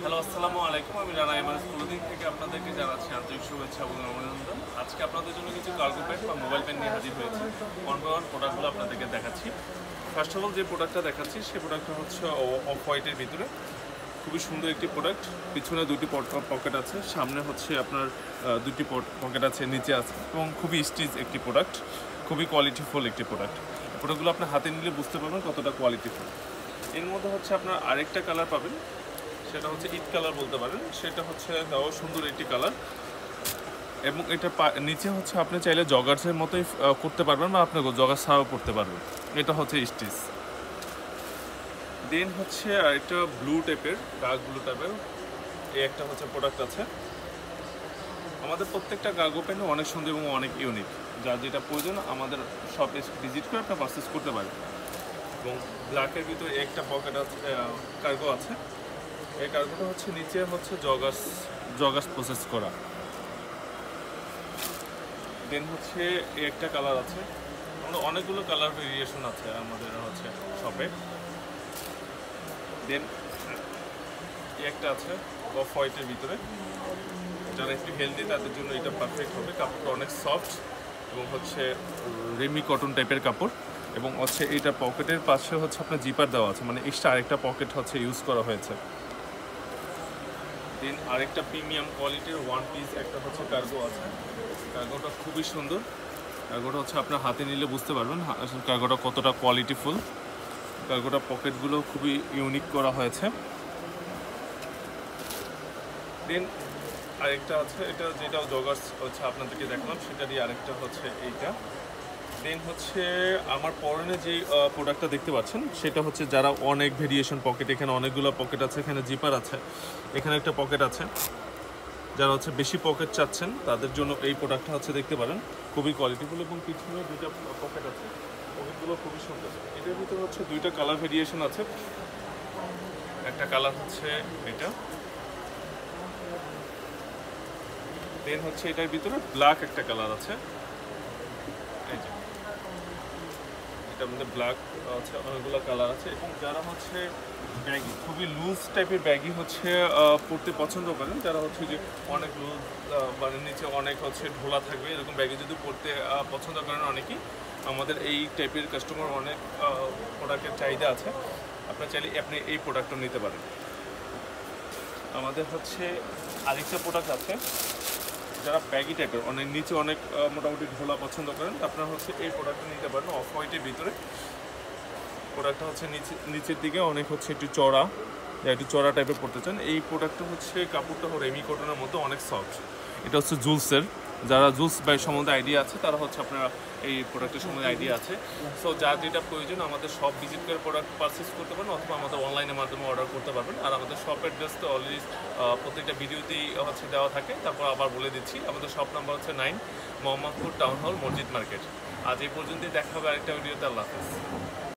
Hello, আসসালামু আলাইকুম। আমি রানা এমআরএস ক্লোদিং থেকে আপনাদেরকে জানাচ্ছি আন্তরিক শুভেচ্ছা এবং অভিনন্দন। আজকে আপনাদের জন্য কিছু কার্গো প্যান্ট বা মোবাইল প্যান্ট নিয়ে হাজির হয়েছি। ওয়ান বাই ওয়ান প্রোডাক্টগুলো আপনাদেরকে দেখাচ্ছি। ফার্স্ট অফ অল যে প্রোডাক্টটা দেখাচ্ছি সেই প্রোডাক্টটা হচ্ছে অফ হোয়াইটের ভিতরে। খুবই সুন্দর একটি প্রোডাক্ট। পিছনে দুটি পকেট আছে, সামনে হচ্ছে আপনার দুটি পকেট আছে, নিচে আছে এবং খুবই স্টিচ একটি প্রোডাক্ট, খুবই কোয়ালিটিফুল একটি প্রোডাক্ট। প্রোডাক্টগুলো আপনি হাতে নিলে বুঝতে পারবেন কতটা কোয়ালিটিফুল। এর মধ্যে হচ্ছে আপনার আরেকটা কালার পাবেন, সেটা হচ্ছে ইট কালার বলতে পারেন। সেটা হচ্ছে তাও সুন্দর একটি কালার এবং এটা নিচে হচ্ছে আপনি চাইলে জগার্সের মতোই করতে পারবেন বা আপনাকে জগার ছাড়াও করতে পারবেন। এটা হচ্ছে স্টিচ। দেন হচ্ছে আরেকটা ব্লু টাইপের, ডার্ক ব্লু টাইপের এই একটা হচ্ছে প্রোডাক্ট আছে। আমাদের প্রত্যেকটা কার্গো প্যান্ট অনেক সুন্দর এবং অনেক ইউনিক। যার যেটা প্রয়োজন আমাদের শপে ভিজিট করে আপনার পারচেস করতে পারেন। এবং ব্ল্যাকের ভিতরে একটা পকেট আছে, কার্গো আছে। এই কার্গোটা হচ্ছে নিচে হচ্ছে জগার্স প্রসেস করা। দেন হচ্ছে একটা কালার আছে, আমাদের অনেকগুলো কালার ভেরিয়েশন আছে আমাদের হচ্ছে শপে। দেন একটা আছে অফ হোয়াইটের ভিতরে, যারা একটু হেলদি তাদের জন্য এটা পারফেক্ট হবে। কাপড়টা অনেক সফট এবং হচ্ছে রেমি কটন টাইপের কাপড় এবং হচ্ছে এইটা পকেটের পাশে হচ্ছে আপনার জিপার দেওয়া আছে, মানে এক্সট্রা আরেকটা পকেট হচ্ছে ইউজ করা হয়েছে। দেন আরেকটা প্রিমিয়াম কোয়ালিটির ওয়ান পিস একটা হচ্ছে কার্গো আছে। কার্গোটা খুবই সুন্দর। কার্গোটা হচ্ছে আপনার হাতে নিলে বুঝতে পারবেন আসলে কার্গোটা কতটা কোয়ালিটিফুল। কার্গোটা পকেটগুলো খুবই ইউনিক করা হয়েছে। দেন আরেকটা আছে, এটা যেটা জগার্স হচ্ছে আপনাদেরকে দেখলাম সেটারই আরেকটা হচ্ছে এইটা। দেন হচ্ছে আমার পরনে যে প্রোডাক্টটা দেখতে পাচ্ছেন সেটা হচ্ছে যারা অনেক ভেরিয়েশন পকেট, এখানে অনেকগুলো পকেট আছে, এখানে জিপার আছে, এখানে একটা পকেট আছে। যারা হচ্ছে বেশি পকেট চাচ্ছেন তাদের জন্য এই প্রোডাক্টটা হচ্ছে দেখতে পারেন, খুবই কোয়ালিটিফুল এবং পিছনে দুইটা পকেট আছে, পকেটগুলো খুবই সুন্দর। এটার ভিতরে হচ্ছে দুইটা কালার ভেরিয়েশন আছে। একটা কালার হচ্ছে এটা, দেন হচ্ছে এটার ভিতরে ব্ল্যাক একটা কালার আছে। এই যে এটার মধ্যে ব্ল্যাক আছে, অনেকগুলো কালার আছে। এবং যারা হচ্ছে ব্যাগি, খুবই লুজ টাইপের ব্যাগি হচ্ছে পরতে পছন্দ করেন, যারা হচ্ছে যে অনেক লুজ মানে নিচে অনেক হচ্ছে ঢোলা থাকবে এরকম ব্যাগি যদি পরতে পছন্দ করেন অনেকেই, আমাদের এই টাইপের কাস্টমার অনেক প্রোডাক্টের চাহিদা আছে। আপনার চাইলে আপনি এই প্রোডাক্টটা নিতে পারেন। আমাদের হচ্ছে আরেকটা প্রোডাক্ট আছে, যারা ব্যাগি টাইপের অনেক নিচে অনেক মোটামুটি ঢোলা পছন্দ করেন আপনারা হচ্ছে এই প্রোডাক্টটা নিতে পারেন। অফ হোয়াইটের ভিতরে প্রোডাক্টটা হচ্ছে নিচের দিকে অনেক হচ্ছে একটু চড়া, একটু চড়া টাইপের পড়তে চান। এই প্রোডাক্টটা হচ্ছে কাপড়টা রেমি কটনের মতো অনেক সফট। এটা হচ্ছে জুলসের, যারা জুলস বাই সম্বন্ধে আইডিয়া আছে তারা হচ্ছে আপনারা এই প্রোডাক্টের সম্বন্ধে আইডিয়া আছে। সো যার যেটা প্রয়োজন আমাদের সব ভিজিট করে প্রোডাক্ট পারচেস করতে পারেন অথবা আমাদের অনলাইনের মাধ্যমে অর্ডার করতে পারবেন। আর আমাদের শপ অ্যাড্রেস তো অলরেডি প্রত্যেকটা ভিডিওতেই হচ্ছে দেওয়া থাকে, তারপর আবার বলে দিচ্ছি। আমাদের শপ নাম্বার হচ্ছে 9 মোহাম্মদপুর টাউন হল মসজিদ মার্কেট। আজ এই পর্যন্তই, দেখা হবে আরেকটা ভিডিওতে। আল্লাহ হাফেজ।